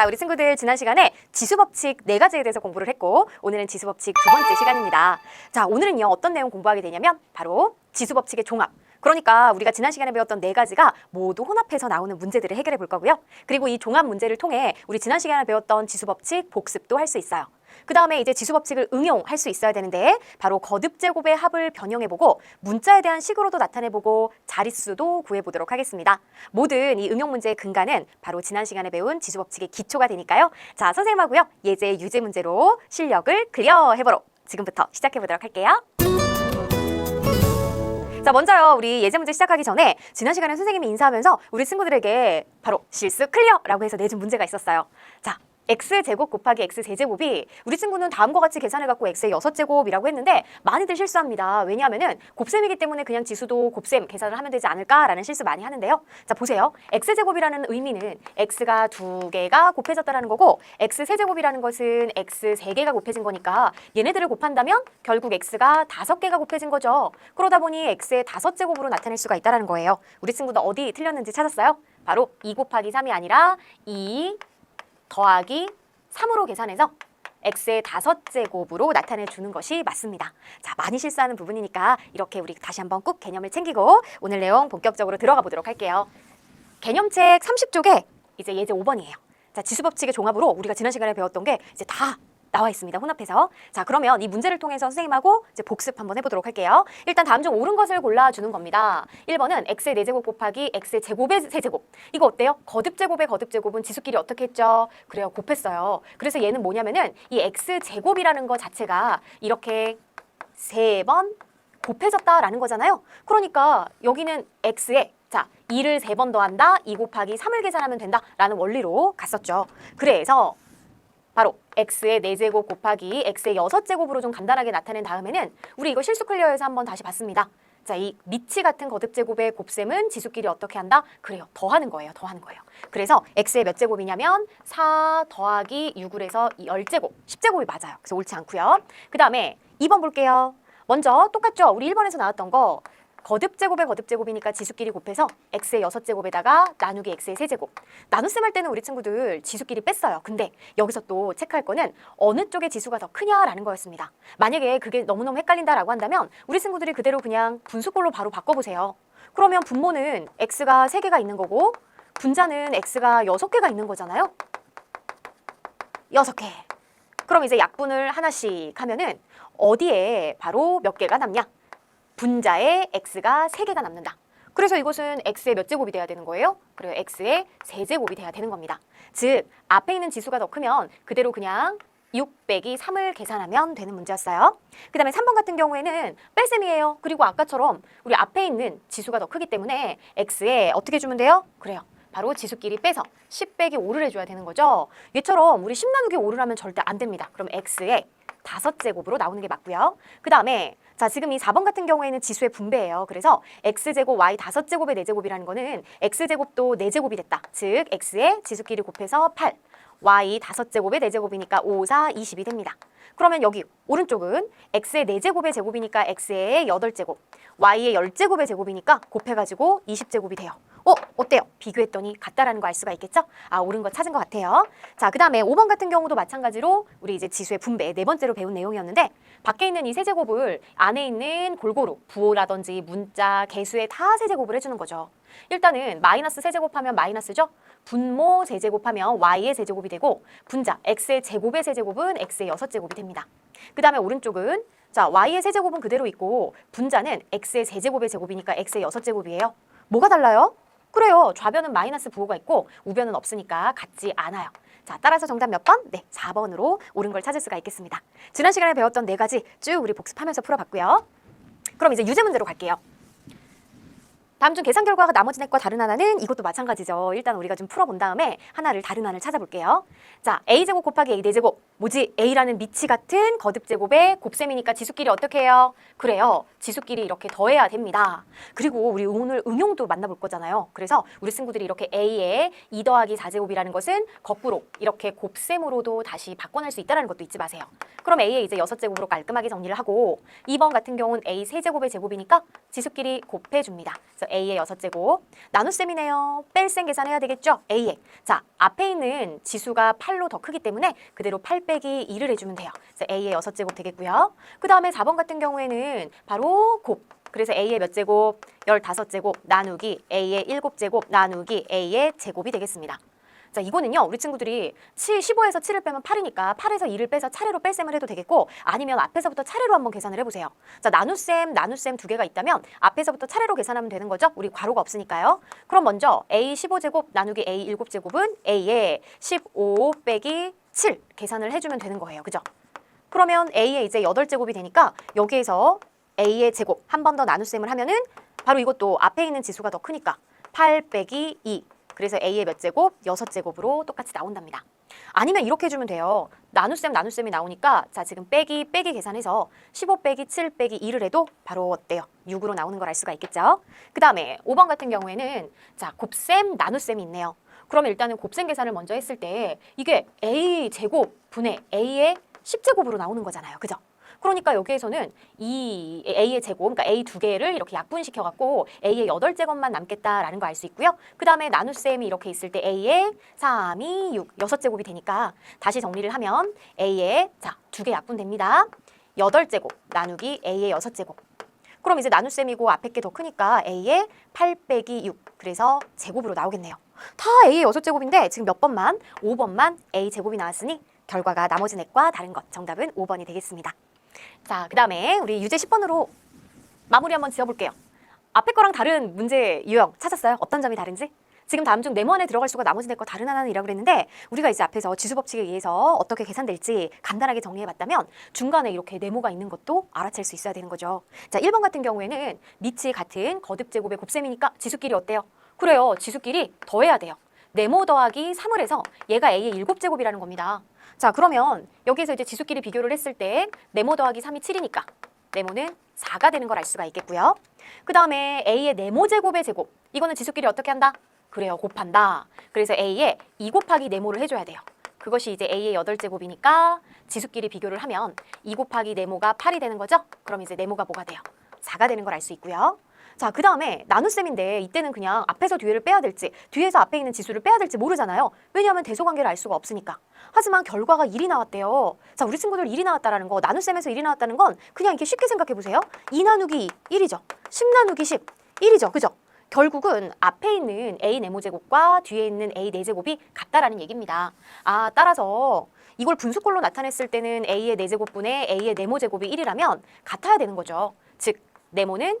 자, 우리 친구들 지난 시간에 지수법칙 4가지에 대해서 공부를 했고 오늘은 지수법칙 2번째 시간입니다. 자, 오늘은요 어떤 내용 공부하게 되냐면 바로 지수법칙의 종합. 그러니까 우리가 지난 시간에 배웠던 4가지가 모두 혼합해서 나오는 문제들을 해결해 볼 거고요. 그리고 이 종합 문제를 통해 우리 지난 시간에 배웠던 지수법칙 복습도 할 수 있어요. 그 다음에 이제 지수법칙을 응용할 수 있어야 되는데 바로 거듭제곱의 합을 변형해보고 문자에 대한 식으로도 나타내보고 자릿수도 구해보도록 하겠습니다. 모든 이 응용 문제의 근간은 바로 지난 시간에 배운 지수법칙의 기초가 되니까요. 자, 선생님하고요 예제 유제 문제로 실력을 클리어해보러 지금부터 시작해보도록 할게요. 자, 먼저요 우리 예제 문제 시작하기 전에 지난 시간에 선생님이 인사하면서 우리 친구들에게 바로 실수 클리어라고 해서 내준 문제가 있었어요. 자, x제곱 곱하기 x세제곱이 우리 친구는 다음과 같이 계산해갖고 x의 6제곱이라고 했는데 많이들 실수합니다. 왜냐하면은 곱셈이기 때문에 그냥 지수도 곱셈 계산을 하면 되지 않을까라는 실수 많이 하는데요. 자, 보세요. x제곱이라는 의미는 x가 2개가 곱해졌다라는 거고 x세제곱이라는 것은 x 3개가 곱해진 거니까 얘네들을 곱한다면 결국 x가 5개가 곱해진 거죠. 그러다 보니 x의 5제곱으로 나타낼 수가 있다는 거예요. 우리 친구도 어디 틀렸는지 찾았어요? 바로 2 곱하기 3이 아니라 2 더하기 3으로 계산해서 x의 5제곱으로 나타내주는 것이 맞습니다. 자, 많이 실수하는 부분이니까 이렇게 우리 다시 한번 꼭 개념을 챙기고 오늘 내용 본격적으로 들어가 보도록 할게요. 개념책 30쪽에 이제 예제 5번이에요. 자, 지수법칙의 종합으로 우리가 지난 시간에 배웠던 게 이제 다 나와 있습니다. 혼합해서. 자, 그러면 이 문제를 통해서 선생님하고 이제 복습 한번 해보도록 할게요. 일단 다음 중 옳은 것을 골라주는 겁니다. 1번은 x의 4제곱 곱하기 x의 제곱의 세제곱. 이거 어때요? 거듭제곱의 거듭제곱은 지수끼리 어떻게 했죠? 그래요, 곱했어요. 그래서 얘는 뭐냐면은 이 x제곱이라는 거 자체가 이렇게 3번 곱해졌다라는 거잖아요. 그러니까 여기는 x에 자, 2를 3번 더한다. 2 곱하기 3을 계산하면 된다라는 원리로 갔었죠. 그래서 바로 x의 4제곱 곱하기 x의 6제곱으로 좀 간단하게 나타낸 다음에는 우리 이거 실수 클리어해서 한번 다시 봤습니다. 자, 이 미치 같은 거듭제곱의 곱셈은 지수끼리 어떻게 한다? 그래요, 더하는 거예요. 더하는 거예요. 그래서 x의 몇 제곱이냐면 4 더하기 6을 해서 10제곱, 10제곱이 맞아요. 그래서 옳지 않고요. 그 다음에 2번 볼게요. 먼저 똑같죠? 우리 1번에서 나왔던 거 거듭제곱의 거듭제곱이니까 지수끼리 곱해서 x의 6제곱에다가 나누기 x의 세제곱. 나눗셈 할 때는 우리 친구들 지수끼리 뺐어요. 근데 여기서 또 체크할 거는 어느 쪽의 지수가 더 크냐라는 거였습니다. 만약에 그게 너무너무 헷갈린다라고 한다면 우리 친구들이 그대로 그냥 분수꼴로 바로 바꿔보세요. 그러면 분모는 x가 3개가 있는 거고 분자는 x가 6개가 있는 거잖아요. 6개. 그럼 이제 약분을 하나씩 하면은 어디에 바로 몇 개가 남냐? 분자에 x가 3개가 남는다. 그래서 이것은 x의 몇 제곱이 돼야 되는 거예요? 그래요, x의 세제곱이 돼야 되는 겁니다. 즉, 앞에 있는 지수가 더 크면 그대로 그냥 6 빼기 3을 계산하면 되는 문제였어요. 그 다음에 3번 같은 경우에는 뺄셈이에요. 그리고 아까처럼 우리 앞에 있는 지수가 더 크기 때문에 x에 어떻게 주면 돼요? 그래요, 바로 지수끼리 빼서 10 빼기 5를 해줘야 되는 거죠. 얘처럼 우리 10 나누기 5를 하면 절대 안 됩니다. 그럼 x에 5제곱으로 나오는 게 맞고요. 그 다음에 자, 지금 이 4번 같은 경우에는 지수의 분배예요. 그래서 x제곱 y 5제곱의 4제곱이라는 거는 x제곱도 4제곱이 됐다. 즉 x의 지수끼리 곱해서 8, y 5제곱의 4제곱이니까 5, 4, 20이 됩니다. 그러면 여기 오른쪽은 x의 4제곱의 제곱이니까 x의 8제곱, y의 10제곱의 제곱이니까 곱해가지고 20제곱이 돼요. 어때요? 비교했더니 같다라는 거 알 수가 있겠죠? 아, 옳은 거 찾은 것 같아요. 자, 그 다음에 5번 같은 경우도 마찬가지로 우리 이제 지수의 분배 4번째로 배운 내용이었는데 밖에 있는 이 세제곱을 안에 있는 골고루 부호라든지 문자, 개수에 다 세제곱을 해주는 거죠. 일단은 마이너스 세제곱하면 마이너스죠? 분모 세제곱하면 y의 세제곱이 되고 분자 x의 제곱의 세제곱은 x의 6제곱이 됩니다. 그 다음에 오른쪽은 자, y의 세제곱은 그대로 있고 분자는 x의 세제곱의 제곱이니까 x의 6제곱이에요. 뭐가 달라요? 그래요, 좌변은 마이너스 부호가 있고 우변은 없으니까 같지 않아요. 자, 따라서 정답 몇 번? 네, 4번으로 옳은 걸 찾을 수가 있겠습니다. 지난 시간에 배웠던 4가지 쭉 우리 복습하면서 풀어봤고요. 그럼 이제 유제 문제로 갈게요. 다음 중 계산 결과가 나머지 넷과 다른 하나는 이것도 마찬가지죠. 일단 우리가 좀 풀어본 다음에 하나를 다른 하나를 찾아볼게요. 자, a제곱 곱하기 a 4제곱. 뭐지? a라는 미치 같은 거듭제곱의 곱셈이니까 지수끼리 어떻게 해요? 그래요, 지수끼리 이렇게 더해야 됩니다. 그리고 우리 오늘 응용도 만나볼 거잖아요. 그래서 우리 친구들이 이렇게 a의 2 더하기 4제곱이라는 것은 거꾸로 이렇게 곱셈으로도 다시 바꿔낼 수 있다는 것도 잊지 마세요. 그럼 a의 이제 6제곱으로 깔끔하게 정리를 하고 2번 같은 경우는 a 세제곱의 제곱이니까 지수끼리 곱해줍니다. 그래서 A의 6제곱. 나눗셈이네요. 뺄셈 계산해야 되겠죠? A의. 자, 앞에 있는 지수가 8로 더 크기 때문에 그대로 8 빼기 2를 해주면 돼요. 그래서 A의 6제곱 되겠고요. 그 다음에 4번 같은 경우에는 바로 곱. 그래서 A의 몇 제곱? 15제곱 나누기 A의 7제곱 나누기 A의 제곱이 되겠습니다. 자, 이거는요, 우리 친구들이 15에서 7을 빼면 8이니까 8에서 2를 빼서 차례로 뺄셈을 해도 되겠고, 아니면 앞에서부터 차례로 한번 계산을 해보세요. 자, 나눗셈 두 개가 있다면 앞에서부터 차례로 계산하면 되는 거죠? 우리 괄호가 없으니까요. 그럼 먼저 A 15제곱 나누기 A 7제곱은 A의 15 빼기 7 계산을 해주면 되는 거예요. 그죠? 그러면 A의 이제 8제곱이 되니까 여기에서 A의 제곱 한 번 더 나눗셈을 하면은 바로 이것도 앞에 있는 지수가 더 크니까 8 빼기 2. 그래서 A의 몇 제곱? 6제곱으로 똑같이 나온답니다. 아니면 이렇게 해주면 돼요. 나눗셈이 나오니까 자, 지금 빼기 계산해서 15 빼기 7 빼기 2를 해도 바로 어때요? 6으로 나오는 걸 알 수가 있겠죠? 그 다음에 5번 같은 경우에는 자, 곱셈, 나눗셈이 있네요. 그러면 일단은 곱셈 계산을 먼저 했을 때 이게 A 제곱 분의 A의 10제곱으로 나오는 거잖아요. 그죠? 그러니까 여기에서는 이 A의 제곱, 그러니까 A 2개를 이렇게 약분시켜갖고 A의 8제곱만 남겠다라는 거 알 수 있고요. 그 다음에 나눗셈이 이렇게 있을 때 A의 3, 2, 6, 6제곱이 되니까 다시 정리를 하면 A의 자, 2개 약분됩니다. 8제곱 나누기 A의 6제곱. 그럼 이제 나눗셈이고 앞에 게 더 크니까 A의 8 빼기 6. 그래서 제곱으로 나오겠네요. 다 A의 6제곱인데 지금 몇 번만? 5번만 A 제곱이 나왔으니 결과가 나머지 넷과 다른 것. 정답은 5번이 되겠습니다. 자, 그 다음에 우리 유제 10번으로 마무리 한번 지어볼게요. 앞에 거랑 다른 문제 유형 찾았어요? 어떤 점이 다른지? 지금 다음 중 네모 안에 들어갈 수가 나머지 넷과 다른 하나는이라고 그랬는데 우리가 이제 앞에서 지수 법칙에 의해서 어떻게 계산될지 간단하게 정리해봤다면 중간에 이렇게 네모가 있는 것도 알아챌 수 있어야 되는 거죠. 자, 1번 같은 경우에는 밑이 같은 거듭제곱의 곱셈이니까 지수끼리 어때요? 그래요. 지수끼리 더해야 돼요. 네모 더하기 3을 해서 얘가 A의 7제곱이라는 겁니다. 자, 그러면 여기에서 이제 지수끼리 비교를 했을 때 네모 더하기 3이 7이니까 네모는 4가 되는 걸 알 수가 있겠고요. 그 다음에 A의 네모 제곱의 제곱. 이거는 지수끼리 어떻게 한다? 그래요. 곱한다. 그래서 A의 2 곱하기 네모를 해줘야 돼요. 그것이 이제 A의 8제곱이니까 지수끼리 비교를 하면 2 곱하기 네모가 8이 되는 거죠? 그럼 이제 네모가 뭐가 돼요? 4가 되는 걸 알 수 있고요. 자, 그 다음에 나눗셈인데 이때는 그냥 앞에서 뒤를 빼야 될지 뒤에서 앞에 있는 지수를 빼야 될지 모르잖아요. 왜냐하면 대소관계를 알 수가 없으니까. 하지만 결과가 1이 나왔대요. 자, 우리 친구들 1이 나왔다라는 거, 나눗셈에서 1이 나왔다는 건 그냥 이렇게 쉽게 생각해 보세요. 2 나누기 2, 1이죠. 10 나누기 10, 1이죠. 그죠? 결국은 앞에 있는 A 네모제곱과 뒤에 있는 A 네제곱이 같다라는 얘기입니다. 아, 따라서 이걸 분수꼴로 나타냈을 때는 A의 네제곱분의 A의 네모제곱이 1이라면 같아야 되는 거죠. 즉, 네모는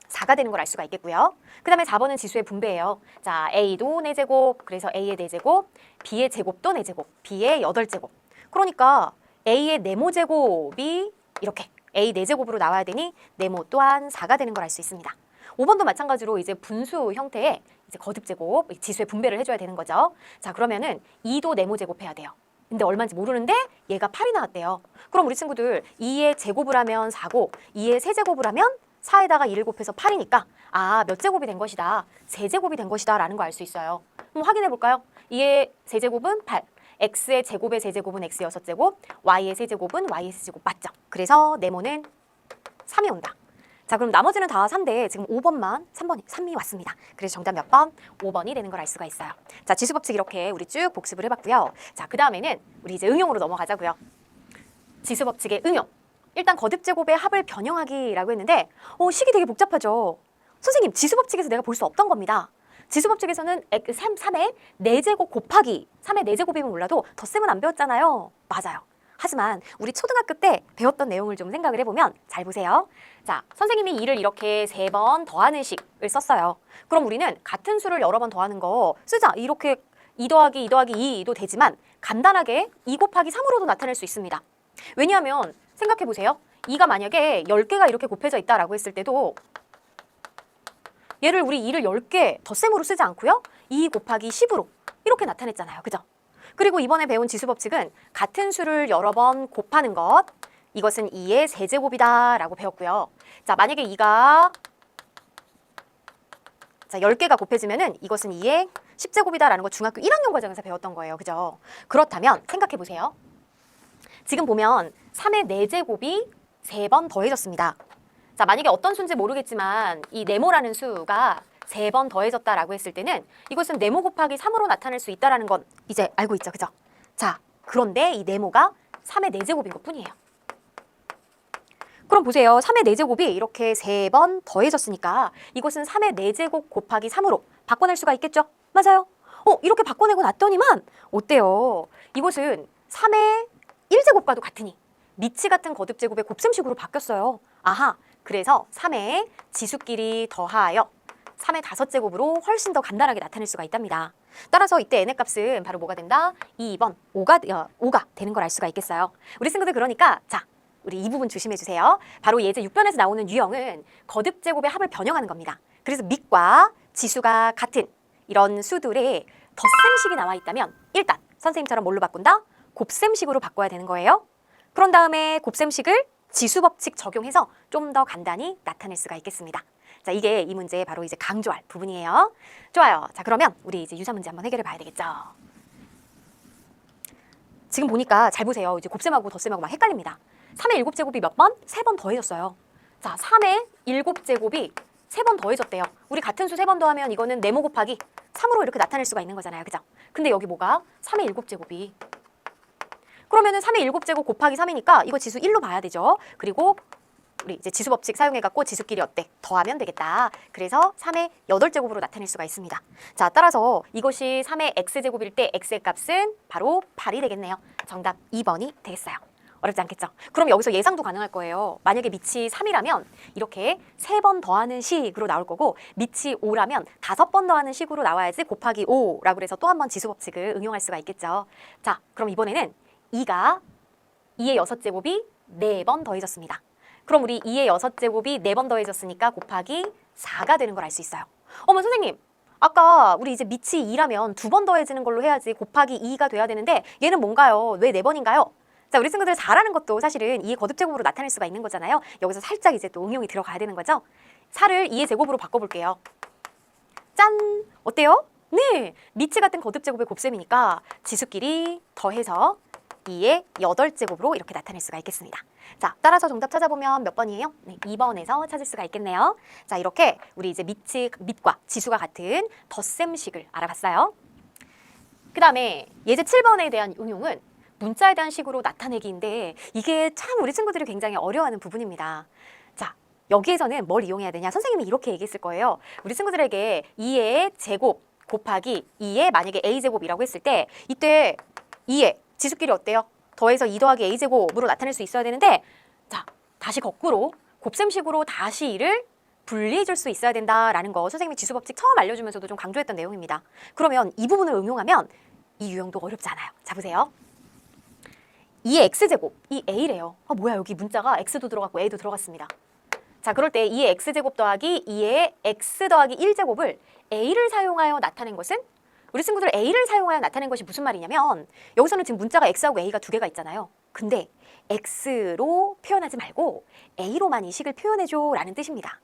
4가 되는 걸 알 수가 있겠고요. 그 다음에 4번은 지수의 분배예요. 자, A도 4제곱, 그래서 A의 4제곱, B의 제곱도 4제곱, B의 8제곱. 그러니까 A의 네모제곱이 이렇게 A 4제곱으로 나와야 되니 네모 또한 4가 되는 걸 알 수 있습니다. 5번도 마찬가지로 이제 분수 형태의 이제 거듭제곱, 지수의 분배를 해줘야 되는 거죠. 자, 그러면은 2도 네모제곱 해야 돼요. 근데 얼마인지 모르는데 얘가 8이 나왔대요. 그럼 우리 친구들 2의 제곱을 하면 4고 2의 세제곱을 하면 4에다가 2를 곱해서 8이니까 아, 몇 제곱이 된 것이다. 세제곱이 된 것이다 라는 거 알 수 있어요. 한번 확인해 볼까요? 2의 세제곱은 8, x의 제곱의 세제곱은 x 6제곱, y의 세제곱은 y의 세제곱 맞죠? 그래서 네모는 3이 온다. 자, 그럼 나머지는 다 4인데 지금 5번만 3이 왔습니다. 그래서 정답 몇 번? 5번이 되는 걸 알 수가 있어요. 자, 지수법칙 이렇게 우리 쭉 복습을 해봤고요. 자, 그 다음에는 우리 이제 응용으로 넘어가자고요. 지수법칙의 응용. 일단 거듭제곱의 합을 변형하기라고 했는데 식이 되게 복잡하죠. 선생님, 지수법칙에서 내가 볼 수 없던 겁니다. 지수법칙에서는 3의 4제곱 곱하기 3의 4제곱이면 몰라도 덧셈은 안 배웠잖아요. 맞아요. 하지만 우리 초등학교 때 배웠던 내용을 좀 생각을 해보면 잘 보세요. 자, 선생님이 2를 이렇게 3번 더하는 식을 썼어요. 그럼 우리는 같은 수를 여러 번 더하는 거 쓰자. 이렇게 2 더하기 2 더하기 2도 되지만 간단하게 2 곱하기 3으로도 나타낼 수 있습니다. 왜냐하면 생각해보세요. 2가 만약에 10개가 이렇게 곱해져 있다라고 했을 때도 얘를 우리 2를 10개 덧셈으로 쓰지 않고요. 2 곱하기 10으로 이렇게 나타냈잖아요. 그죠? 그리고 이번에 배운 지수법칙은 같은 수를 여러 번 곱하는 것, 이것은 2의 세제곱이다 라고 배웠고요. 자, 만약에 2가 10개가 곱해지면은 이것은 2의 10제곱이다 라는 거 중학교 1학년 과정에서 배웠던 거예요. 그죠? 그렇다면 생각해보세요. 지금 보면 3의 4제곱이 3번 더해졌습니다. 자, 만약에 어떤 수인지 모르겠지만 이 네모라는 수가 3번 더해졌다라고 했을 때는 이것은 네모 곱하기 3으로 나타낼 수 있다라는 건 이제 알고 있죠, 그죠? 자, 그런데 이 네모가 3의 4제곱인 것뿐이에요. 그럼 보세요. 3의 4제곱이 이렇게 3번 더해졌으니까 이것은 3의 4제곱 곱하기 3으로 바꿔낼 수가 있겠죠? 맞아요. 이렇게 바꿔내고 났더니만 어때요? 이것은 3의 1제곱과도 같으니 미치 같은 거듭제곱의 곱셈식으로 바뀌었어요. 아하, 그래서 3의 지수끼리 더하여 3의 5제곱으로 훨씬 더 간단하게 나타낼 수가 있답니다. 따라서 이때 n의 값은 바로 뭐가 된다? 2번 5가 되는 걸 알 수가 있겠어요. 우리 친구들 그러니까 자, 우리 이 부분 조심해 주세요. 바로 예제 6변에서 나오는 유형은 거듭제곱의 합을 변형하는 겁니다. 그래서 밑과 지수가 같은 이런 수들의 덧셈식이 나와 있다면 일단 선생님처럼 뭘로 바꾼다? 곱셈식으로 바꿔야 되는 거예요. 그런 다음에 곱셈식을 지수법칙 적용해서 좀 더 간단히 나타낼 수가 있겠습니다. 자, 이게 이 문제의 바로 이제 강조할 부분이에요. 좋아요. 자, 그러면 우리 이제 유사 문제 한번 해결해 봐야 되겠죠. 지금 보니까 잘 보세요. 이제 곱셈하고 덧셈하고 막 헷갈립니다. 3의 7제곱이 몇 번? 3번 더해졌어요. 자, 3의 7제곱이 3번 더해졌대요. 우리 같은 수 3번 더하면 이거는 네모 곱하기 3으로 이렇게 나타낼 수가 있는 거잖아요. 그죠? 근데 여기 뭐가? 3의 7제곱이. 그러면은 3의 7제곱 곱하기 3이니까 이거 지수 1로 봐야 되죠. 그리고 우리 이제 지수법칙 사용해갖고 지수끼리 어때? 더하면 되겠다. 그래서 3의 8제곱으로 나타낼 수가 있습니다. 자, 따라서 이것이 3의 x제곱일 때 x의 값은 바로 8이 되겠네요. 정답 2번이 되겠어요. 어렵지 않겠죠? 그럼 여기서 예상도 가능할 거예요. 만약에 밑이 3이라면 이렇게 3번 더하는 식으로 나올 거고 밑이 5라면 5번 더하는 식으로 나와야지 곱하기 5라고 해서 또 한 번 지수법칙을 응용할 수가 있겠죠. 자, 그럼 이번에는 2의 6제곱이 4번 더해졌습니다. 그럼 우리 2의 6제곱이 4번 더해졌으니까 곱하기 4가 되는 걸 알 수 있어요. 어머 선생님, 아까 우리 이제 밑이 2라면 2번 더해지는 걸로 해야지 곱하기 2가 돼야 되는데 얘는 뭔가요? 왜 4번인가요? 자, 우리 친구들 4라는 것도 사실은 2의 거듭제곱으로 나타낼 수가 있는 거잖아요. 여기서 살짝 이제 또 응용이 들어가야 되는 거죠. 4를 2의 제곱으로 바꿔볼게요. 짠! 어때요? 네! 밑이 같은 거듭제곱의 곱셈이니까 지수끼리 더해서 2의 8제곱으로 이렇게 나타낼 수가 있겠습니다. 자, 따라서 정답 찾아보면 몇 번이에요? 네, 2번에서 찾을 수가 있겠네요. 자, 이렇게 우리 이제 밑과 지수가 같은 덧셈식을 알아봤어요. 그 다음에 예제 7번에 대한 응용은 문자에 대한 식으로 나타내기인데 이게 참 우리 친구들이 굉장히 어려워하는 부분입니다. 자, 여기에서는 뭘 이용해야 되냐? 선생님이 이렇게 얘기했을 거예요. 우리 친구들에게 2의 제곱 곱하기 2의 만약에 a제곱이라고 했을 때 이때 2의 지수끼리 어때요? 더해서 2 더하기 a제곱으로 나타낼 수 있어야 되는데 자, 다시 거꾸로 곱셈식으로 다시 이를 분리해 줄 수 있어야 된다라는 거 선생님이 지수법칙 처음 알려주면서도 좀 강조했던 내용입니다. 그러면 이 부분을 응용하면 이 유형도 어렵지 않아요. 자, 보세요. 2의 x제곱, 이 a래요. 아, 뭐야, 여기 문자가 x도 들어갔고 a도 들어갔습니다. 자, 그럴 때 2의 x제곱 더하기 2의 x 더하기 1제곱을 a를 사용하여 나타낸 것은 우리 친구들 a를 사용하여 나타낸 것이 무슨 말이냐면 여기서는 지금 문자가 x하고 a가 두 개가 있잖아요. 근데 x로 표현하지 말고 a로만 이 식을 표현해줘 라는 뜻입니다.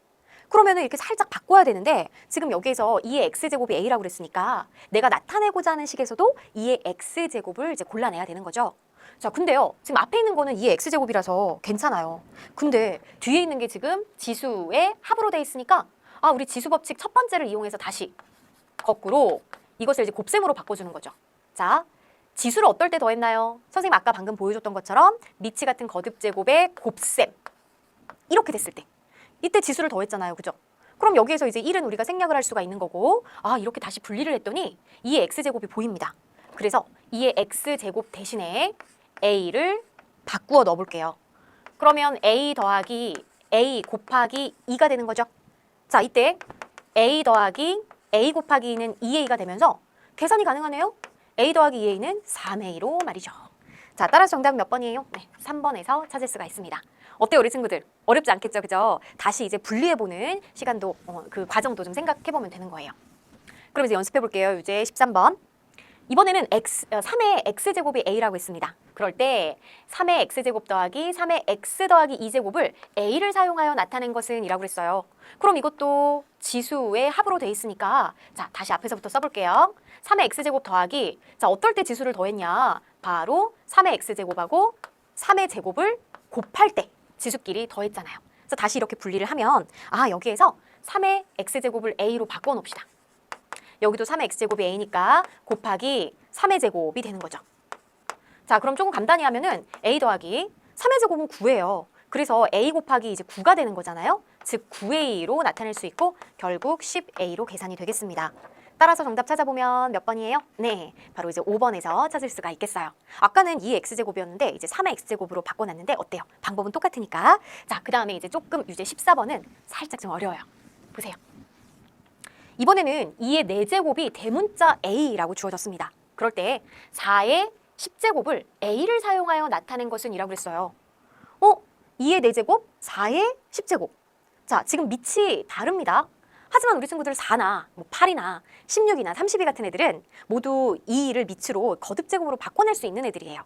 그러면은 이렇게 살짝 바꿔야 되는데 지금 여기에서 2의 x제곱이 a라고 그랬으니까 내가 나타내고자 하는 식에서도 2의 x제곱을 이제 골라내야 되는 거죠. 자, 근데요. 지금 앞에 있는 거는 2의 x제곱이라서 괜찮아요. 근데 뒤에 있는 게 지금 지수의 합으로 돼 있으니까 아, 우리 지수법칙 첫 번째를 이용해서 다시 거꾸로 이것을 이제 곱셈으로 바꿔주는 거죠. 자, 지수를 어떨 때 더했나요? 선생님 아까 방금 보여줬던 것처럼 밑이 같은 거듭제곱의 곱셈 이렇게 됐을 때 이때 지수를 더했잖아요. 그죠? 그럼 여기에서 이제 1은 우리가 생략을 할 수가 있는 거고 아, 이렇게 다시 분리를 했더니 2의 x제곱이 보입니다. 그래서 2의 x제곱 대신에 a를 바꾸어 넣어볼게요. 그러면 a 더하기 a 곱하기 2가 되는 거죠. 자, 이때 a 더하기 a 곱하기 2는 2a가 되면서 계산이 가능하네요. a 더하기 2a는 3a로 말이죠. 자, 따라서 정답은 몇 번이에요? 네, 3번에서 찾을 수가 있습니다. 어때요, 우리 친구들? 어렵지 않겠죠, 그죠? 다시 이제 분리해보는 시간도, 그 과정도 좀 생각해보면 되는 거예요. 그럼 이제 연습해볼게요. 유제 13번. 이번에는 3의 x제곱이 a라고 했습니다. 그럴 때 3의 x제곱 더하기 3의 x 더하기 2제곱을 a를 사용하여 나타낸 것은 이라고 그랬어요. 그럼 이것도 지수의 합으로 돼 있으니까 자, 다시 앞에서부터 써볼게요. 3의 x제곱 더하기 자, 어떨 때 지수를 더했냐? 바로 3의 x제곱하고 3의 제곱을 곱할 때 지수끼리 더했잖아요. 그래서 다시 이렇게 분리를 하면 여기에서 3의 x제곱을 a로 바꿔놓읍시다. 여기도 3의 x제곱이 a니까 곱하기 3의 제곱이 되는 거죠. 자, 그럼 조금 간단히 하면은 a 더하기 3의 제곱은 9예요. 그래서 a 곱하기 이제 9가 되는 거잖아요. 즉 9a로 나타낼 수 있고 결국 10a로 계산이 되겠습니다. 따라서 정답 찾아보면 몇 번이에요? 네, 바로 이제 5번에서 찾을 수가 있겠어요. 아까는 2의 x제곱이었는데 이제 3의 x제곱으로 바꿔놨는데 어때요? 방법은 똑같으니까. 자, 그 다음에 이제 조금 유제 14번은 살짝 좀 어려워요. 보세요. 이번에는 2의 4제곱이 대문자 a라고 주어졌습니다. 그럴 때 4의 10제곱을 a를 사용하여 나타낸 것은 이라고 그랬어요. 2의 4제곱, 4의 10제곱. 자, 지금 밑이 다릅니다. 하지만 우리 친구들 4나 8이나 16이나 32 같은 애들은 모두 2를 밑으로 거듭제곱으로 바꿔낼 수 있는 애들이에요.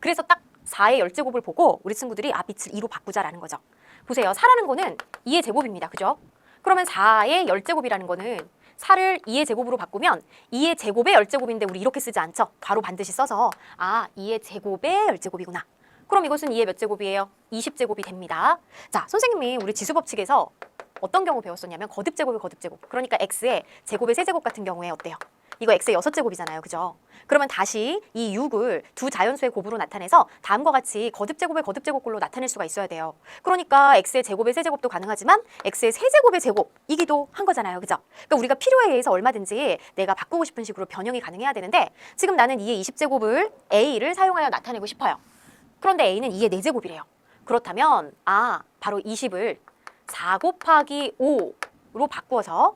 그래서 딱 4의 10제곱을 보고 우리 친구들이 밑을 2로 바꾸자라는 거죠. 보세요. 4라는 거는 2의 제곱입니다. 그죠? 그러면 4의 10제곱이라는 거는 4를 2의 제곱으로 바꾸면 2의 제곱의 10제곱인데 우리 이렇게 쓰지 않죠? 바로 반드시 써서 2의 제곱의 10제곱이구나. 그럼 이것은 2의 몇 제곱이에요? 20제곱이 됩니다. 자, 선생님이 우리 지수법칙에서 어떤 경우 배웠었냐면 거듭제곱의 거듭제곱. 그러니까 x의 제곱의 세제곱 같은 경우에 어때요? 이거 x의 6제곱이잖아요. 그죠? 그러면 다시 이 6을 두 자연수의 곱으로 나타내서 다음과 같이 거듭제곱의 거듭제곱꼴로 나타낼 수가 있어야 돼요. 그러니까 x의 제곱의 세제곱도 가능하지만 x의 세제곱의 제곱이기도 한 거잖아요. 그죠? 그러니까 우리가 필요에 의해서 얼마든지 내가 바꾸고 싶은 식으로 변형이 가능해야 되는데 지금 나는 2의 20제곱을 a를 사용하여 나타내고 싶어요. 그런데 a는 2의 4제곱이래요. 그렇다면 바로 20을 4 곱하기 5로 바꾸어서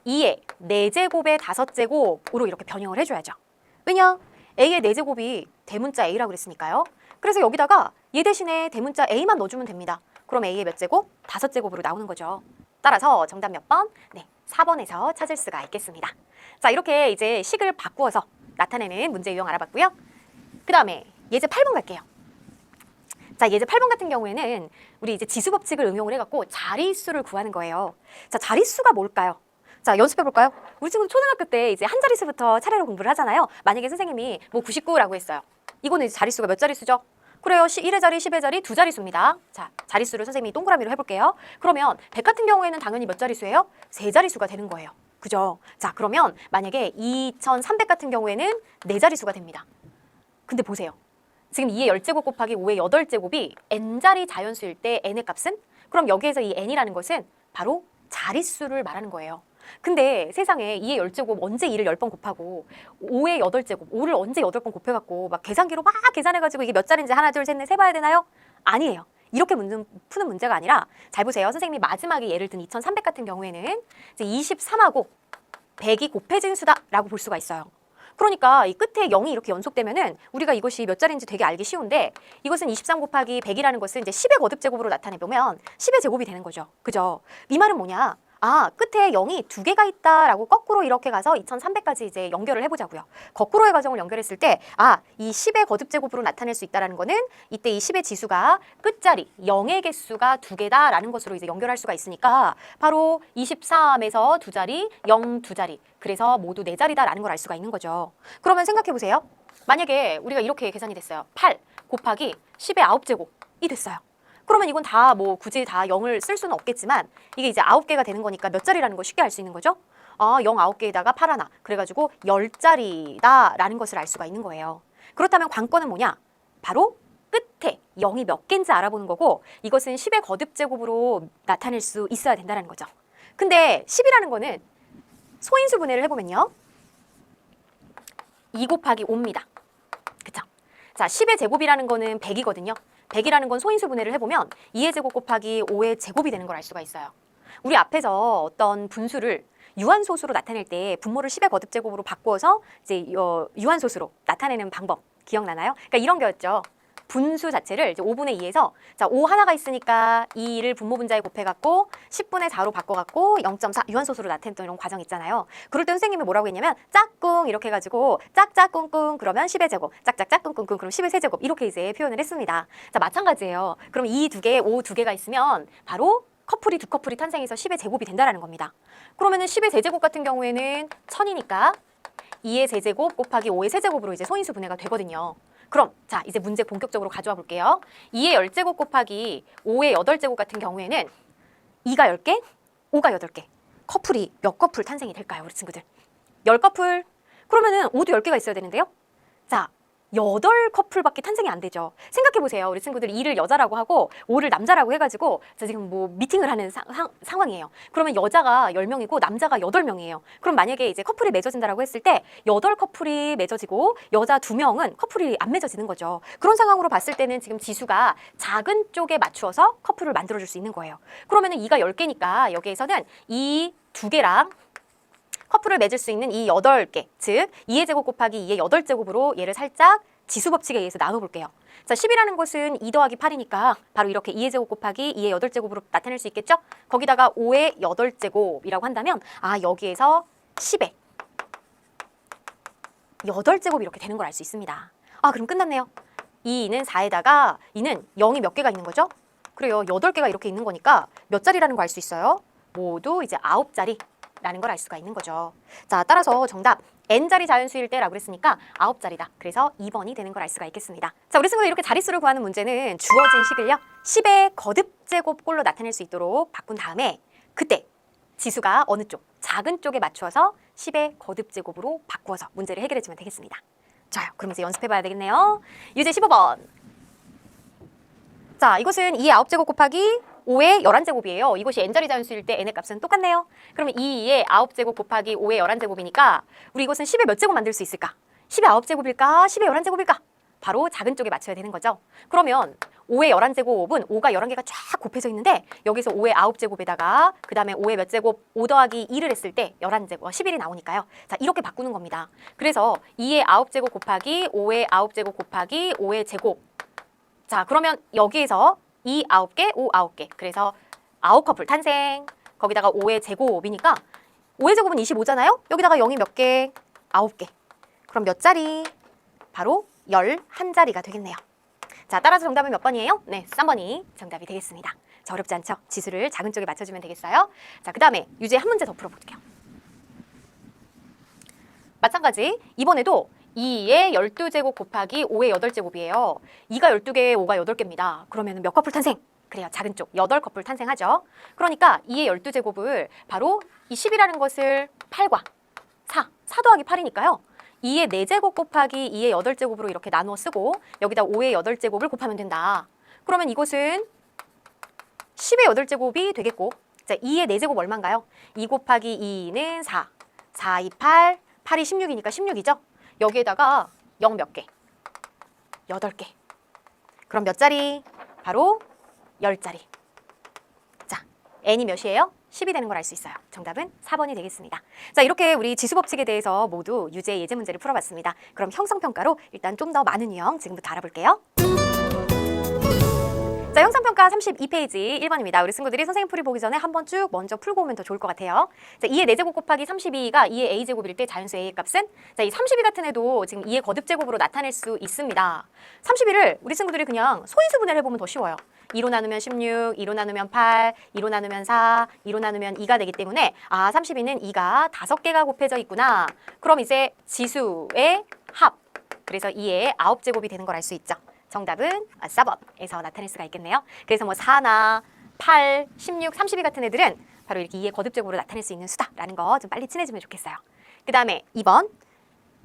2의 4제곱의 5제곱으로 이렇게 변형을 해줘야죠. 왜냐? a의 4제곱이 대문자 a라고 그랬으니까요. 그래서 여기다가 얘 대신에 대문자 a만 넣어주면 됩니다. 그럼 a의 몇 제곱? 5제곱으로 나오는 거죠. 따라서 정답 몇 번? 네, 4번에서 찾을 수가 있겠습니다. 자, 이렇게 이제 식을 바꾸어서 나타내는 문제 유형 알아봤고요. 그 다음에 예제 8번 갈게요. 자, 예제 8번 같은 경우에는 우리 이제 지수 법칙을 응용을 해갖고 자릿수를 구하는 거예요. 자, 자릿수가 뭘까요? 자, 연습해 볼까요? 우리 친구 초등학교 때 이제 한 자릿수부터 차례로 공부를 하잖아요. 만약에 선생님이 뭐 99라고 했어요. 이거는 이제 자릿수가 몇 자릿수죠? 그래요. 1의 자리, 10의 자리 두 자릿수입니다. 자, 자릿수를 선생님이 동그라미로 해볼게요. 그러면 100 같은 경우에는 당연히 몇 자릿수예요? 세 자릿수가 되는 거예요. 그죠? 자, 그러면 만약에 2300 같은 경우에는 네 자릿수가 됩니다. 근데 보세요. 지금 2의 10제곱 곱하기 5의 8제곱이 n자리 자연수일 때 n의 값은? 그럼 여기에서 이 n이라는 것은 바로 자릿수를 말하는 거예요. 근데 세상에 2의 10제곱 언제 2를 10번 곱하고 5의 8제곱, 5를 언제 8번 곱해갖고 막 계산기로 막 계산해가지고 이게 몇 자리인지 하나 둘 셋 넷 세봐야 되나요? 아니에요. 이렇게 푸는 문제가 아니라 잘 보세요. 선생님이 마지막에 예를 든 2300 같은 경우에는 이제 23하고 100이 곱해진 수다라고 볼 수가 있어요. 그러니까 이 끝에 0이 이렇게 연속되면은 우리가 이것이 몇 자리인지 되게 알기 쉬운데 이것은 23 곱하기 100이라는 것을 이제 10의 거듭제곱으로 나타내보면 10의 제곱이 되는 거죠. 그죠? 이 말은 뭐냐? 끝에 0이 두 개가 있다라고 거꾸로 이렇게 가서 2300까지 이제 연결을 해보자고요. 거꾸로의 과정을 연결했을 때 이 10의 거듭제곱으로 나타낼 수 있다라는 거는 이때 이 10의 지수가 끝자리 0의 개수가 두 개다라는 것으로 이제 연결할 수가 있으니까 바로 23에서 두 자리, 0 두 자리. 그래서 모두 네 자리다라는 걸 알 수가 있는 거죠. 그러면 생각해 보세요. 만약에 우리가 이렇게 계산이 됐어요. 8 곱하기 10의 9제곱이 됐어요. 그러면 이건 다 뭐 굳이 다 0을 쓸 수는 없겠지만 이게 이제 9개가 되는 거니까 몇 자리라는 걸 쉽게 알 수 있는 거죠. 0 9개에다가 8 하나. 그래가지고 10자리다라는 것을 알 수가 있는 거예요. 그렇다면 관건은 뭐냐? 바로 끝에 0이 몇 개인지 알아보는 거고 이것은 10의 거듭제곱으로 나타낼 수 있어야 된다는 거죠. 근데 10이라는 거는 소인수 분해를 해보면요. 2 곱하기 5입니다. 그쵸? 자, 10의 제곱이라는 거는 100이거든요. 100이라는 건 소인수 분해를 해보면 2의 제곱 곱하기 5의 제곱이 되는 걸 알 수가 있어요. 우리 앞에서 어떤 분수를 유한소수로 나타낼 때 분모를 10의 거듭제곱으로 바꾸어서 이제 유한소수로 나타내는 방법 기억나나요? 그러니까 이런 거였죠. 분수 자체를 이제 5분의 2에서 자, 5 하나가 있으니까 2를 분모 분자에 곱해갖고 10분의 4로 바꿔갖고 0.4 유한소수로 나타냈던 이런 과정 있잖아요. 그럴 때 선생님이 뭐라고 했냐면 짝꿍 이렇게 해가지고 짝짝꿍꿍 그러면 10의 제곱 짝짝짝 꿍꿍꿍 그럼 10의 세제곱 이렇게 이제 표현을 했습니다. 자, 마찬가지예요. 그럼 2 두 개, 5 두 개가 있으면 바로 커플이 두 커플이 탄생해서 10의 제곱이 된다라는 겁니다. 그러면은 10의 세제곱 같은 경우에는 1000이니까 2의 세제곱 곱하기 5의 세제곱으로 이제 소인수 분해가 되거든요. 그럼 자 이제 문제 본격적으로 가져와 볼게요. 2의 10제곱 곱하기 5의 8제곱 같은 경우에는 2가 10개, 5가 8개. 커플이 몇 커플 탄생이 될까요, 우리 친구들? 10커플. 그러면은 5도 10개가 있어야 되는데요. 자, 8커플밖에 탄생이 안 되죠. 생각해보세요. 우리 친구들 2를 여자라고 하고 5를 남자라고 해가지고 자 지금 뭐 미팅을 하는 상황이에요. 그러면 여자가 10명이고 남자가 8명이에요. 그럼 만약에 이제 커플이 맺어진다라고 했을 때 8커플이 맺어지고 여자 2명은 커플이 안 맺어지는 거죠. 그런 상황으로 봤을 때는 지금 지수가 작은 쪽에 맞추어서 커플을 만들어줄 수 있는 거예요. 그러면은 2가 10개니까 여기에서는 이 2개랑 커플을 맺을 수 있는 이 8개, 즉 2의 제곱 곱하기 2의 8제곱으로 얘를 살짝 지수 법칙에 의해서 나눠볼게요. 자, 10이라는 것은 2 더하기 8이니까 바로 이렇게 2의 제곱 곱하기 2의 8제곱으로 나타낼 수 있겠죠? 거기다가 5의 8제곱이라고 한다면 여기에서 10의 8제곱이 이렇게 되는 걸 알 수 있습니다. 그럼 끝났네요. 이 2는 4에다가 2는 0이 몇 개가 있는 거죠? 그래요. 8개가 이렇게 있는 거니까 몇 자리라는 거 알 수 있어요? 모두 이제 9자리. 라는 걸 알 수가 있는 거죠. 자, 따라서 정답 n자리 자연수일 때라고 했으니까 9자리다. 그래서 2번이 되는 걸 알 수가 있겠습니다. 자, 우리 친구들 이렇게 자릿수를 구하는 문제는 주어진 식을요 10의 거듭제곱꼴로 나타낼 수 있도록 바꾼 다음에 그때 지수가 어느 쪽? 작은 쪽에 맞추어서 10의 거듭제곱으로 바꾸어서 문제를 해결해주면 되겠습니다. 좋아요. 그럼 이제 연습해봐야 되겠네요. 유제 15번. 자, 이것은 2의 9제곱 곱하기 5의 11제곱이에요. 이것이 n자리 자연수일 때 n의 값은 똑같네요. 그러면 2의 9제곱 곱하기 5의 11제곱이니까 우리 이것은 10의 몇 제곱 만들 수 있을까? 10의 9제곱일까? 10의 11제곱일까? 바로 작은 쪽에 맞춰야 되는 거죠. 그러면 5의 11제곱은 5가 11개가 쫙 곱해져 있는데 여기서 5의 9제곱에다가 그 다음에 5의 몇 제곱? 5 더하기 2를 했을 때 11제곱, 11이 나오니까요. 자, 이렇게 바꾸는 겁니다. 그래서 2의 9제곱 곱하기 5의 9제곱 곱하기 5의 제곱. 자, 그러면 여기에서 2 9개, 5 9개. 그래서 9커플 탄생. 거기다가 5의 제곱이니까 5의 제곱은 25잖아요? 여기다가 0이 몇 개? 9개. 그럼 몇 자리? 바로 11자리가 되겠네요. 자, 따라서 정답은 몇 번이에요? 네, 3번이 정답이 되겠습니다. 자, 어렵지 않죠? 지수를 작은 쪽에 맞춰주면 되겠어요. 자, 그 다음에 유제 한 문제 더 풀어볼게요. 마찬가지 이번에도 2의 12제곱 곱하기 5의 8제곱이에요. 2가 12개, 5가 8개입니다. 그러면 몇 커플 탄생? 그래요. 작은 쪽 8커플 탄생하죠. 그러니까 2의 12제곱을 바로 이 10이라는 것을 8과 4 더하기 8이니까요. 2의 4제곱 곱하기 2의 8제곱으로 이렇게 나누어 쓰고 여기다 5의 8제곱을 곱하면 된다. 그러면 이것은 10의 8제곱이 되겠고 자, 2의 4제곱 얼마인가요? 2 곱하기 2는 4, 4, 2, 8, 8이 16이니까 16이죠. 여기에다가 0 몇 개? 8개. 그럼 몇 자리? 바로 10자리. 자, n이 몇이에요? 10이 되는 걸 알 수 있어요. 정답은 4번이 되겠습니다. 자, 이렇게 우리 지수 법칙에 대해서 모두 유제 예제 문제를 풀어봤습니다. 그럼 형성평가로 일단 좀 더 많은 유형 지금부터 알아볼게요. 자, 형성평가 32페이지 1번입니다. 우리 친구들이 선생님 풀이 보기 전에 한번 쭉 먼저 풀고 오면 더 좋을 것 같아요. 자, 2의 4제곱 곱하기 32가 2의 a제곱일 때 자연수 a의 값은 자, 이 32 같은 애도 지금 2의 거듭제곱으로 나타낼 수 있습니다. 32를 우리 친구들이 그냥 소인수 분해를 해보면 더 쉬워요. 2로 나누면 16, 2로 나누면 8, 2로 나누면 4, 2로 나누면 2가 되기 때문에 32는 2가 5개가 곱해져 있구나. 그럼 이제 지수의 합, 그래서 2의 9제곱이 되는 걸 알 수 있죠. 정답은 4번에서 나타낼 수가 있겠네요. 그래서 뭐 4나 8, 16, 32 같은 애들은 바로 이렇게 2의 거듭제곱으로 나타낼 수 있는 수다라는 거 좀 빨리 친해지면 좋겠어요. 그 다음에 2번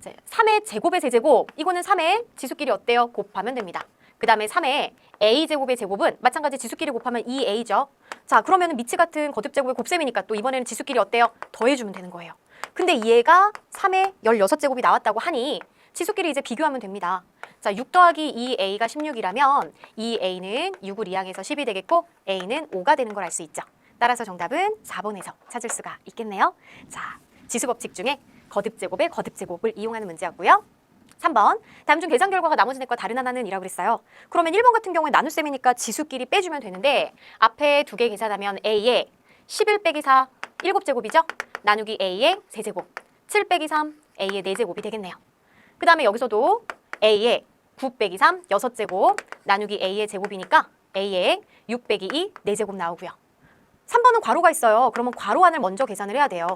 3의 제곱의 세제곱, 이거는 3의 지수끼리 어때요? 곱하면 됩니다. 그 다음에 3의 a제곱의 제곱은 마찬가지 지수끼리 곱하면 2a죠. 자, 그러면 미치 같은 거듭제곱의 곱셈이니까 또 이번에는 지수끼리 어때요? 더해주면 되는 거예요. 근데 얘가 3의 16제곱이 나왔다고 하니 지수끼리 이제 비교하면 됩니다. 자, 6 더하기 2a가 16이라면 2a는 6을 이항해서 10이 되겠고 a는 5가 되는 걸 알 수 있죠. 따라서 정답은 4번에서 찾을 수가 있겠네요. 자, 지수 법칙 중에 거듭제곱의 거듭제곱을 이용하는 문제였고요. 3번, 다음 중 계산 결과가 나머지 넷과 다른 하나는 이라고 그랬어요. 그러면 1번 같은 경우에 나눗셈이니까 지수끼리 빼주면 되는데 앞에 2개 계산하면 a의 11 빼기 4, 7제곱이죠. 나누기 a의 세제곱, 7 빼기 3, a의 4제곱이 되겠네요. 그 다음에 여기서도 a의 9 빼기 3, 6제곱, 나누기 a의 제곱이니까 a의 6 빼기 2, 4제곱 나오고요. 3번은 괄호가 있어요. 그러면 괄호 안을 먼저 계산을 해야 돼요.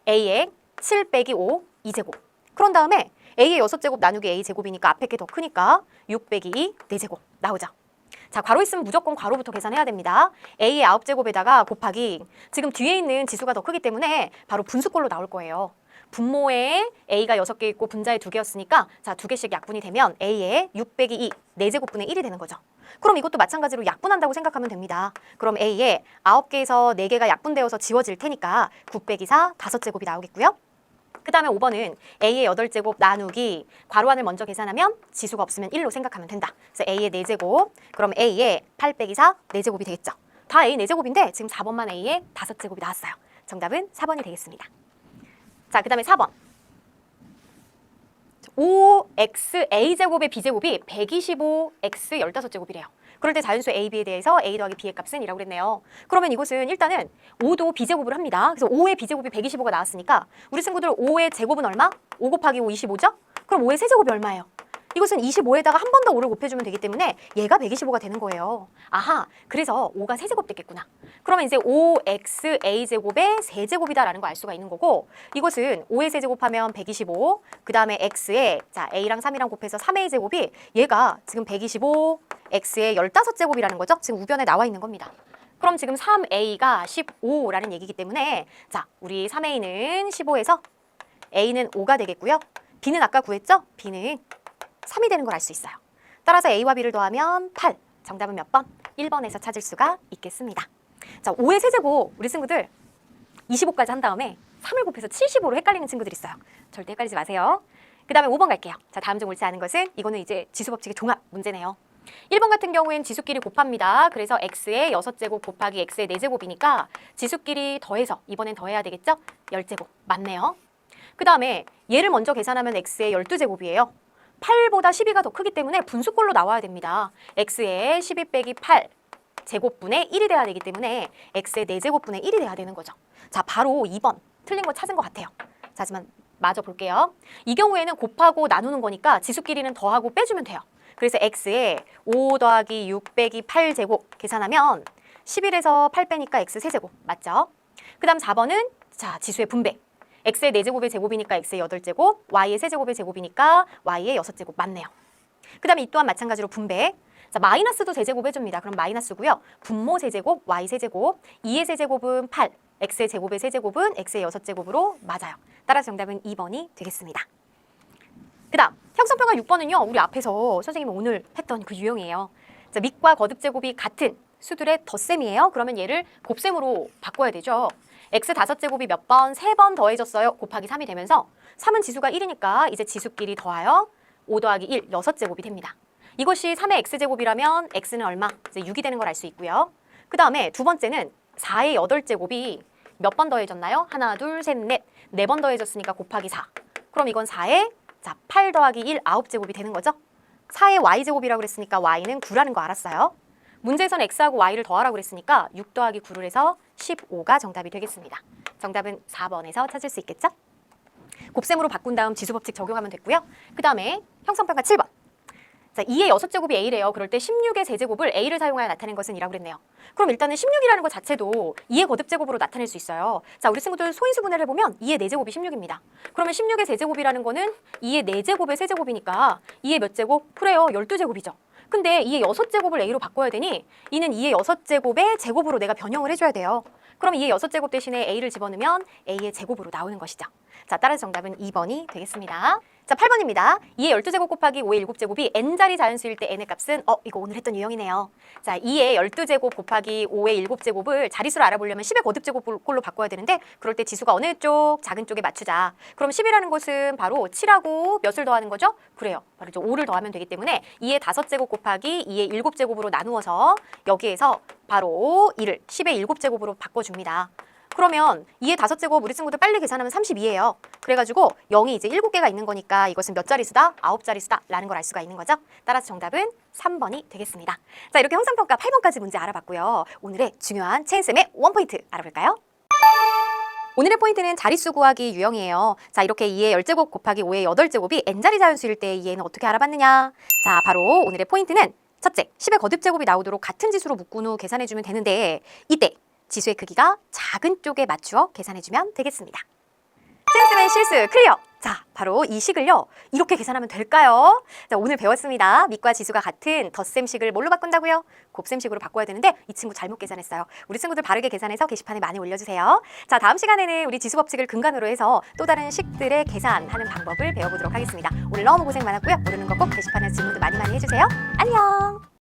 a의 7 빼기 5, 2제곱. 그런 다음에 A의 6제곱 나누기 A 제곱이니까 앞에 게 더 크니까 6 빼기 2 4제곱 나오죠. 자, 괄호 있으면 무조건 괄호부터 계산해야 됩니다. A의 9제곱에다가 곱하기 지금 뒤에 있는 지수가 더 크기 때문에 바로 분수꼴로 나올 거예요. 분모에 A가 6개 있고 분자에 2개였으니까 자, 2개씩 약분이 되면 A의 6 빼기 2 4제곱분의 1이 되는 거죠. 그럼 이것도 마찬가지로 약분한다고 생각하면 됩니다. 그럼 A의 9개에서 4개가 약분되어서 지워질 테니까 9 빼기 4 5제곱이 나오겠고요. 그 다음에 5번은 A의 8제곱 나누기 괄호 안을 먼저 계산하면 지수가 없으면 1로 생각하면 된다. 그래서 A의 4제곱, 그럼 A의 8 빼기 4 4제곱이 되겠죠. 다 A 4제곱인데 지금 4번만 A의 5제곱이 나왔어요. 정답은 4번이 되겠습니다. 자, 그 다음에 4번. 5x a제곱의 b제곱이 125x 15제곱이래요. 그럴 때 자연수 a, b에 대해서 a 더하기 b의 값은 이라고 그랬네요. 그러면 이것은 일단은 5도 b제곱을 합니다. 그래서 5의 b제곱이 125가 나왔으니까 우리 친구들 5의 제곱은 얼마? 5 곱하기 5 25죠? 그럼 5의 세제곱이 얼마예요? 이것은 25에다가 한 번 더 5를 곱해주면 되기 때문에 얘가 125가 되는 거예요. 아하, 그래서 5가 세제곱 됐겠구나. 그러면 이제 5x a제곱의 세제곱이다라는 거 알 수가 있는 거고, 이것은 5의 세제곱하면 125, 그 다음에 x에 자 a랑 3이랑 곱해서 3a 제곱이 얘가 지금 125 x의 15제곱이라는 거죠. 지금 우변에 나와 있는 겁니다. 그럼 지금 3a가 15라는 얘기이기 때문에 자, 우리 3a는 15에서 a는 5가 되겠고요. b는 아까 구했죠? b는 3이 되는 걸 알 수 있어요. 따라서 A와 B를 더하면 8. 정답은 몇 번? 1번에서 찾을 수가 있겠습니다. 자, 5의 세제곱 우리 친구들 25까지 한 다음에 3을 곱해서 75로 헷갈리는 친구들이 있어요. 절대 헷갈리지 마세요. 그 다음에 5번 갈게요. 자, 다음 중 옳지 않은 것은 이거는 이제 지수법칙의 종합 문제네요. 1번 같은 경우엔 지수끼리 곱합니다. 그래서 x의 6제곱 곱하기 x의 4제곱이니까 지수끼리 더해서 이번엔 더해야 되겠죠? 10제곱 맞네요. 그 다음에 얘를 먼저 계산하면 x의 12제곱이에요. 8보다 12가 더 크기 때문에 분수꼴로 나와야 됩니다. x의 12 빼기 8 제곱분의 1이 돼야 되기 때문에 x의 4제곱분의 1이 돼야 되는 거죠. 자, 바로 2번 틀린 거 찾은 것 같아요. 자, 하지만 마저 볼게요. 이 경우에는 곱하고 나누는 거니까 지수끼리는 더하고 빼주면 돼요. 그래서 x의 5 더하기 6 빼기 8 제곱 계산하면 11에서 8 빼니까 x 세제곱 맞죠? 그 다음 4번은 자, 지수의 분배. x의 4제곱의 제곱이니까 x의 8제곱, y의 세제곱의 제곱이니까 y의 6제곱 맞네요. 그 다음에 이 또한 마찬가지로 분배. 자, 마이너스도 세제곱 해줍니다. 그럼 마이너스고요. 분모 세제곱, y 세제곱, 2의 세제곱은 8, x의 제곱의 세제곱은 x의 6제곱으로 맞아요. 따라서 정답은 2번이 되겠습니다. 그 다음 형성평가 6번은요. 우리 앞에서 선생님이 오늘 했던 그 유형이에요. 자, 밑과 거듭 제곱이 같은 수들의 덧셈이에요. 그러면 얘를 곱셈으로 바꿔야 되죠. x 5제곱이 몇 번? 3번 더해졌어요. 곱하기 3이 되면서 3은 지수가 1이니까 이제 지수끼리 더하여 5 더하기 1, 6제곱이 됩니다. 이것이 3의 x제곱이라면 x는 얼마? 이제 6이 되는 걸 알 수 있고요. 그 다음에 두 번째는 4의 8제곱이 몇 번 더해졌나요? 하나, 둘, 셋, 넷. 4번 더해졌으니까 곱하기 4. 그럼 이건 4의 자, 8 더하기 1, 9제곱이 되는 거죠. 4의 y제곱이라고 그랬으니까 y는 9라는 거 알았어요. 문제에서는 x하고 y를 더하라고 그랬으니까 6 더하기 9를 해서 15가 정답이 되겠습니다. 정답은 4번에서 찾을 수 있겠죠? 곱셈으로 바꾼 다음 지수법칙 적용하면 됐고요. 그 다음에 형성평가 7번. 자, 2의 6제곱이 a래요. 그럴 때 16의 세제곱을 a를 사용하여 나타낸 것은 이라고 그랬네요. 그럼 일단은 16이라는 것 자체도 2의 거듭제곱으로 나타낼 수 있어요. 자, 우리 친구들 소인수 분해를 해보면 2의 4제곱이 16입니다. 그러면 16의 세제곱이라는 거는 2의 4제곱의 세제곱이니까 2의 몇 제곱? 그래요, 12제곱이죠. 근데 2의 6제곱을 a로 바꿔야 되니 이는 2의 6제곱의 제곱으로 내가 변형을 해줘야 돼요. 그럼 2의 6제곱 대신에 a를 집어넣으면 a의 제곱으로 나오는 것이죠. 자, 따라서 정답은 2번이 되겠습니다. 자, 8번입니다. 2의 12제곱 곱하기 5의 7제곱이 n자리 자연수일 때 n의 값은 이거 오늘 했던 유형이네요. 자, 2의 12제곱 곱하기 5의 7제곱을 자릿수로 알아보려면 10의 거듭제곱꼴로 바꿔야 되는데 그럴 때 지수가 어느 쪽? 작은 쪽에 맞추자. 그럼 10이라는 것은 바로 7하고 몇을 더하는 거죠? 그래요. 바로 5를 더하면 되기 때문에 2의 5제곱 곱하기 2의 7제곱으로 나누어서 여기에서 바로 2를 10의 7제곱으로 바꿔줍니다. 그러면 2의 5제곱 우리 친구들 빨리 계산하면 32예요. 그래가지고 0이 이제 7개가 있는 거니까 이것은 몇 자릿수다? 9자릿수다 라는 걸 알 수가 있는 거죠. 따라서 정답은 3번이 되겠습니다. 자, 이렇게 형성평가 8번까지 문제 알아봤고요. 오늘의 중요한 체인쌤의 원포인트 알아볼까요? 오늘의 포인트는 자릿수 구하기 유형이에요. 자, 이렇게 2의 10제곱 곱하기 5의 8제곱이 n자리 자연수일 때 이 애는 어떻게 알아봤느냐? 자, 바로 오늘의 포인트는 첫째, 10의 거듭제곱이 나오도록 같은 지수로 묶은 후 계산해주면 되는데 이때 지수의 크기가 작은 쪽에 맞추어 계산해주면 되겠습니다. 센스맨 실수 클리어! 자, 바로 이 식을요, 이렇게 계산하면 될까요? 자, 오늘 배웠습니다. 밑과 지수가 같은 덧셈식을 뭘로 바꾼다고요? 곱셈식으로 바꿔야 되는데 이 친구 잘못 계산했어요. 우리 친구들 바르게 계산해서 게시판에 많이 올려주세요. 자, 다음 시간에는 우리 지수 법칙을 근간으로 해서 또 다른 식들의 계산하는 방법을 배워보도록 하겠습니다. 오늘 너무 고생 많았고요. 모르는 거 꼭 게시판에서 질문도 많이 해주세요. 안녕!